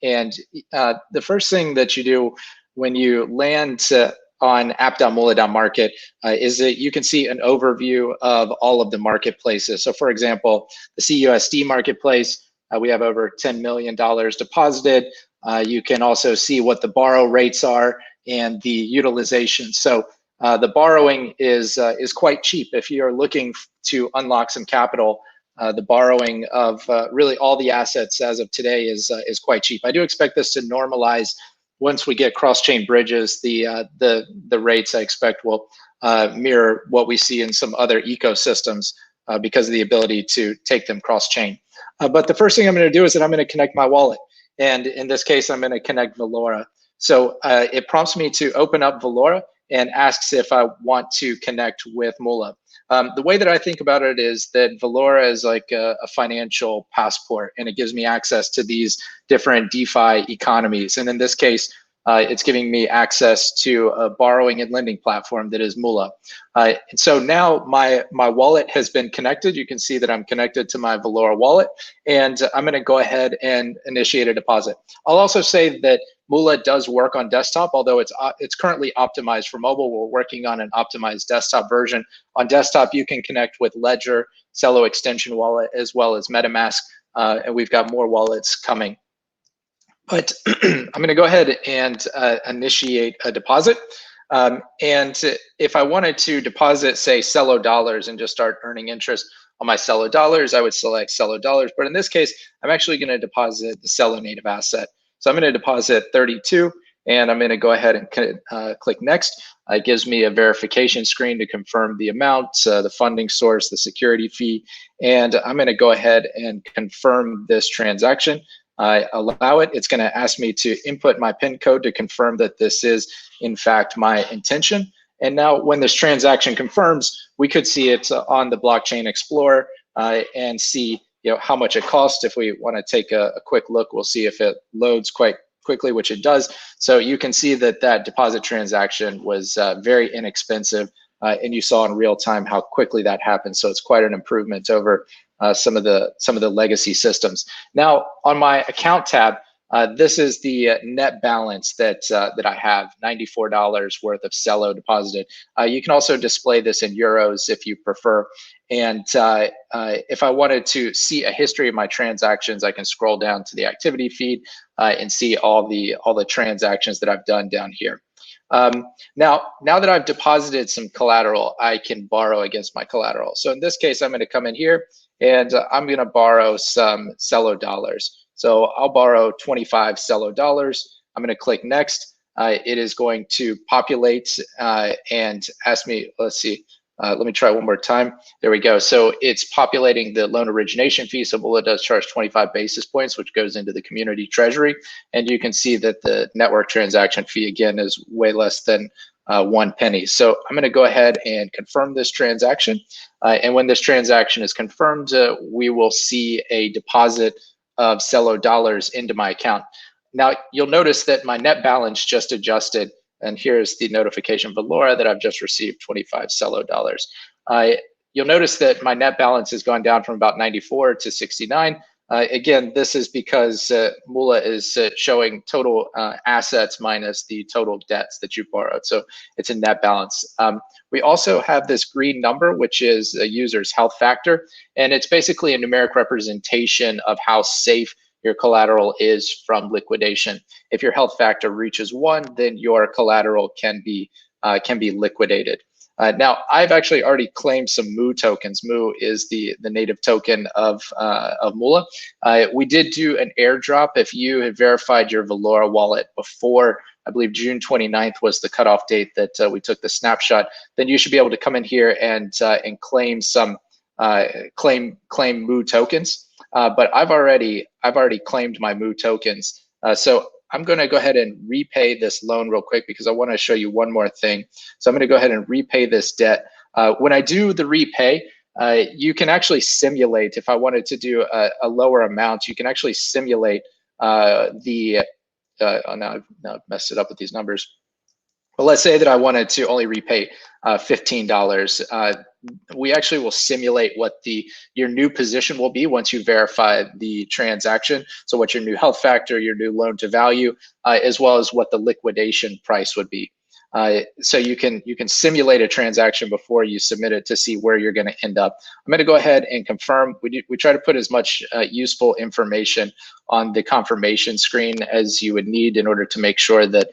And the first thing that you do when you land on app.moola.market is that you can see an overview of all of the marketplaces. So for example, the CUSD marketplace, we have over $10 million deposited. You can also see what the borrow rates are and the utilization. So the borrowing is quite cheap. If you're looking to unlock some capital, the borrowing of really all the assets as of today is quite cheap. I do expect this to normalize once we get cross-chain bridges. The rates I expect will mirror what we see in some other ecosystems because of the ability to take them cross-chain. But the first thing I'm going to do is that I'm going to connect my wallet, and in this case, I'm going to connect Valora. So it prompts me to open up Valora and asks if I want to connect with Moola. The way that I think about it is that Valora is like a financial passport, and it gives me access to these different DeFi economies. And in this case, it's giving me access to a borrowing and lending platform that is Moola. And so now my wallet has been connected. You can see that I'm connected to my Valora wallet, and I'm going to go ahead and initiate a deposit. I'll also say that Moola does work on desktop, although it's currently optimized for mobile. We're working on an optimized desktop version. On desktop, you can connect with Ledger, Celo extension wallet, as well as MetaMask, and we've got more wallets coming. But I'm going to go ahead and initiate a deposit. And if I wanted to deposit, say, Celo dollars and just start earning interest on my Celo dollars, I would select Celo dollars. But in this case, I'm actually going to deposit the Celo native asset. So I'm going to deposit 32, and I'm going to go ahead and click next. It gives me a verification screen to confirm the amount, the funding source, the security fee, and I'm going to go ahead and confirm this transaction. I allow it. It's going to ask me to input my PIN code to confirm that this is, in fact, my intention. And now when this transaction confirms, we could see it on the Blockchain Explorer and see how much it costs. If we want to take a quick look, we'll see if it loads quite quickly, which it does. So you can see that that deposit transaction was very inexpensive, and you saw in real time how quickly that happened. So it's quite an improvement over some of the legacy systems. Now on my account tab, this is the net balance that I have, $94 worth of Celo deposited. You can also display this in euros if you prefer. And if I wanted to see a history of my transactions, I can scroll down to the activity feed and see all the transactions that I've done down here. Now that I've deposited some collateral, I can borrow against my collateral. So in this case, I'm going to come in here and I'm going to borrow some Celo dollars. So I'll borrow 25 Celo dollars. I'm going to click next. It is going to populate and ask me, let's see, let me try one more time. There we go. So it's populating the loan origination fee. So Moola does charge 25 basis points, which goes into the community treasury. And you can see that the network transaction fee, again, is way less than 1 penny. So I'm going to go ahead and confirm this transaction. And when this transaction is confirmed, we will see a deposit of Celo dollars into my account. Now, you'll notice that my net balance just adjusted. And here's the notification Valora that I've just received 25 Celo dollars. You'll notice that my net balance has gone down from about 94 to 69. Again, this is because Moola is showing total assets minus the total debts that you borrowed. So it's a net balance. We also have this green number, which is a user's health factor. And it's basically a numeric representation of how safe your collateral is from liquidation. If your health factor reaches 1, then your collateral can be liquidated. Now, I've actually already claimed some Moo tokens. Moo is the native token of Moola. We did do an airdrop. If you had verified your Valora wallet before I believe June 29th was the cutoff date that we took the snapshot, then you should be able to come in here and claim some claim Moo tokens. But I've already claimed my Moo tokens. So I'm going to go ahead and repay this loan real quick because I want to show you one more thing. So I'm going to go ahead and repay this debt. When I do the repay, you can actually simulate, if I wanted to do a lower amount, you can actually simulate oh, now I've messed it up with these numbers. But let's say that I wanted to only repay $15. We actually will simulate what your new position will be once you verify the transaction. So what your new health factor, your new loan to value, as well as what the liquidation price would be. So you can simulate a transaction before you submit it to see where you're going to end up. I'm going to go ahead and confirm. We try to put as much useful information on the confirmation screen as you would need in order to make sure that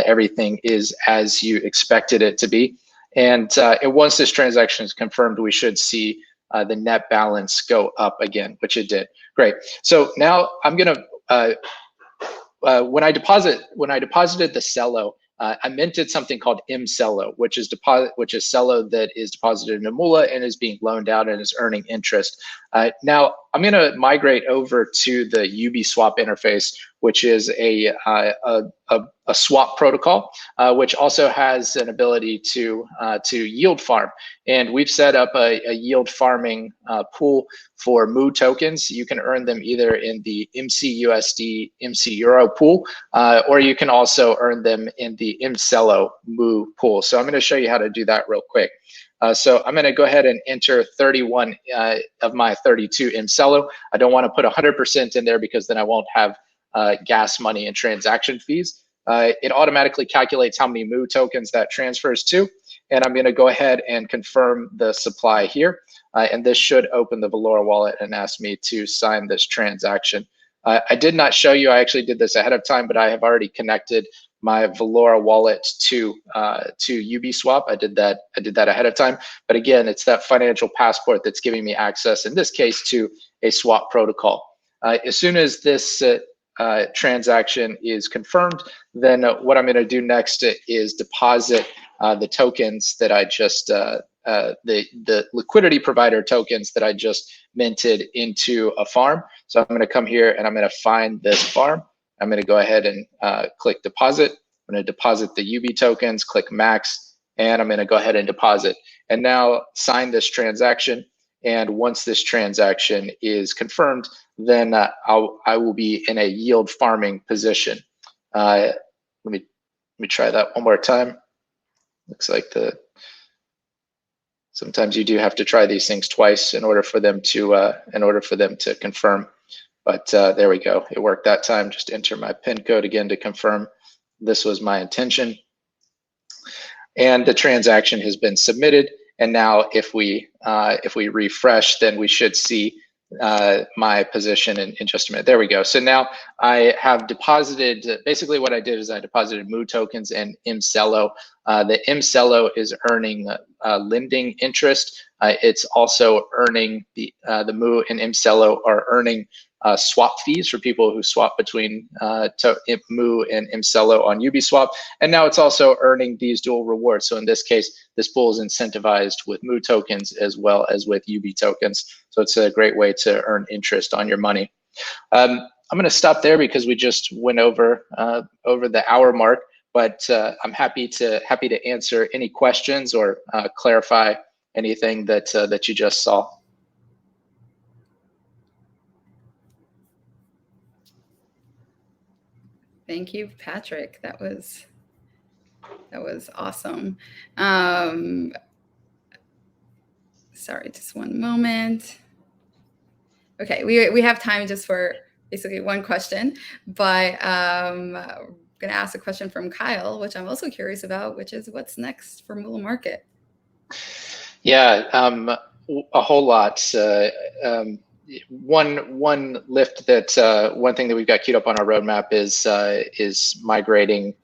everything is as you expected it to be. And once this transaction is confirmed, we should see the net balance go up again, which it did. Great. So now I'm going to when I deposited the Celo, I minted something called Celo, which is Celo that is deposited in Moola and is being loaned out and is earning interest. Now I'm going to migrate over to the Ubiswap interface, which is a swap protocol, which also has an ability to yield farm. And we've set up a yield farming pool for Moo tokens. You can earn them either in the MCUSD, MC Euro pool, or you can also earn them in the Celo Moo pool. So I'm going to show you how to do that real quick. So I'm going to go ahead and enter 31 of my 32 Celo. I don't want to put 100% in there because then I won't have gas money and transaction fees. It automatically calculates how many Moo tokens that transfers to. And I'm going to go ahead and confirm the supply here. And this should open the Valora wallet and ask me to sign this transaction. I did not show you, I actually did this ahead of time, but I have already connected my Valora wallet to Ubiswap. I did that ahead of time. But again, it's that financial passport that's giving me access, in this case, to a swap protocol. As soon as this transaction is confirmed, then what I'm going to do next is deposit the tokens that I just the liquidity provider tokens that I just minted into a farm. So I'm going to come here and I'm going to find this farm. I'm going to go ahead and click deposit. I'm going to deposit the UB tokens, click max, and I'm going to go ahead and deposit. And now sign this transaction. And once this transaction is confirmed, then I will be in a yield farming position. Let me try that one more time. Looks like sometimes you do have to try these things twice in order for them to confirm. But there we go. It worked that time. Just enter my PIN code again to confirm this was my intention. And the transaction has been submitted. And now if we refresh, then we should see my position in just a minute. There we go. So now I have deposited, basically what I did is I deposited Moo tokens and Celo. The Celo is earning lending interest. It's also earning the Moo and Celo are earning swap fees for people who swap between Moo and Celo on Ubiswap. And now it's also earning these dual rewards. So in this case, this pool is incentivized with Moo tokens as well as with UB tokens. So it's a great way to earn interest on your money. I'm going to stop there because we just went over the hour mark, but I'm happy to answer any questions or clarify anything that you just saw. Thank you, Patrick. That was awesome. Sorry, just one moment. Okay, we have time just for basically one question, but I'm going to ask a question from Kyle, which I'm also curious about, which is what's next for Moola Market? Yeah, a whole lot. One lift that one thing that we've got queued up on our roadmap is migrating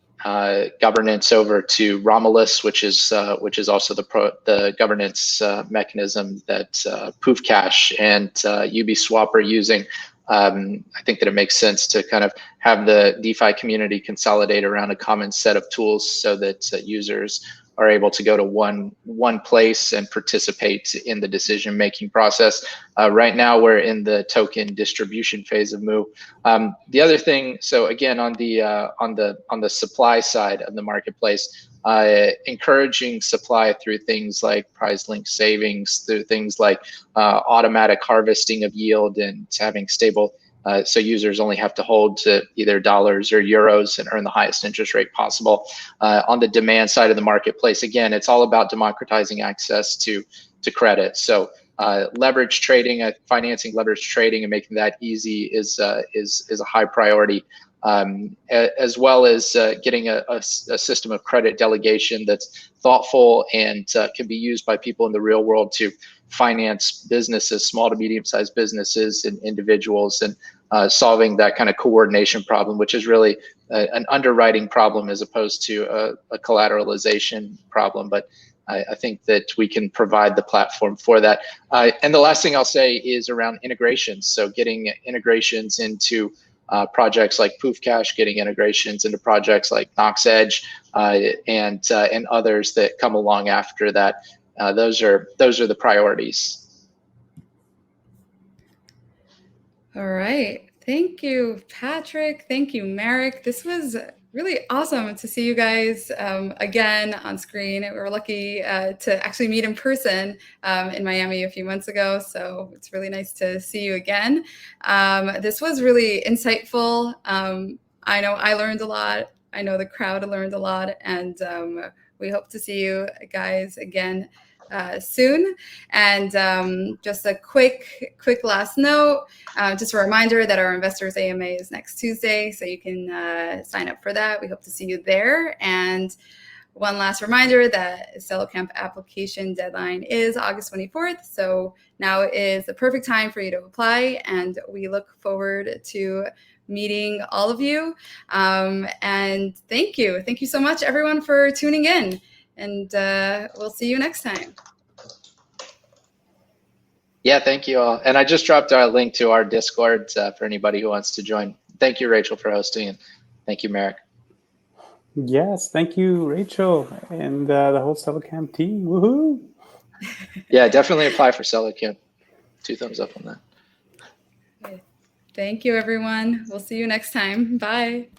governance over to Romulus, which is also the governance mechanism that Poofcash and Ubiswap are using I think that it makes sense to kind of have the DeFi community consolidate around a common set of tools so that users are able to go to one place and participate in the decision-making process. Right now, we're in the token distribution phase of Moo. The other thing, so again, on the supply side of the marketplace, encouraging supply through things like price link savings, through things like automatic harvesting of yield and having stable. So users only have to hold to either dollars or euros and earn the highest interest rate possible. On the demand side of the marketplace, again, it's all about democratizing access to credit. So leverage trading, financing leverage trading, and making that easy is a high priority. As well as getting a system of credit delegation that's thoughtful and can be used by people in the real world to finance businesses, small to medium-sized businesses and individuals, and solving that kind of coordination problem, which is really an underwriting problem as opposed to a collateralization problem. But I think that we can provide the platform for that. And the last thing I'll say is around integrations. So getting integrations into projects like PoofCash, getting integrations into projects like Knox Edge, and others that come along after that. Those are the priorities. All right. Thank you, Patrick. Thank you, Marek. This was really awesome to see you guys again on screen. We were lucky to actually meet in person in Miami a few months ago. So it's really nice to see you again. This was really insightful. I know I learned a lot. I know the crowd learned a lot. And we hope to see you guys again soon. And just a quick last note, just a reminder that our Investors AMA is next Tuesday, so you can sign up for that. We hope to see you there. And one last reminder that Celo Camp application deadline is August 24th. So now is the perfect time for you to apply, and we look forward to meeting all of you. And thank you. Thank you so much, everyone, for tuning in. And we'll see you next time. Yeah, thank you all. And I just dropped our link to our Discord for anybody who wants to join. Thank you, Rachel, for hosting, and thank you, Marek. Yes, thank you, Rachel, and the whole Celo Camp team. Woohoo! Yeah, definitely apply for Celo Camp. 2 thumbs up on that. Okay. Thank you, everyone. We'll see you next time. Bye.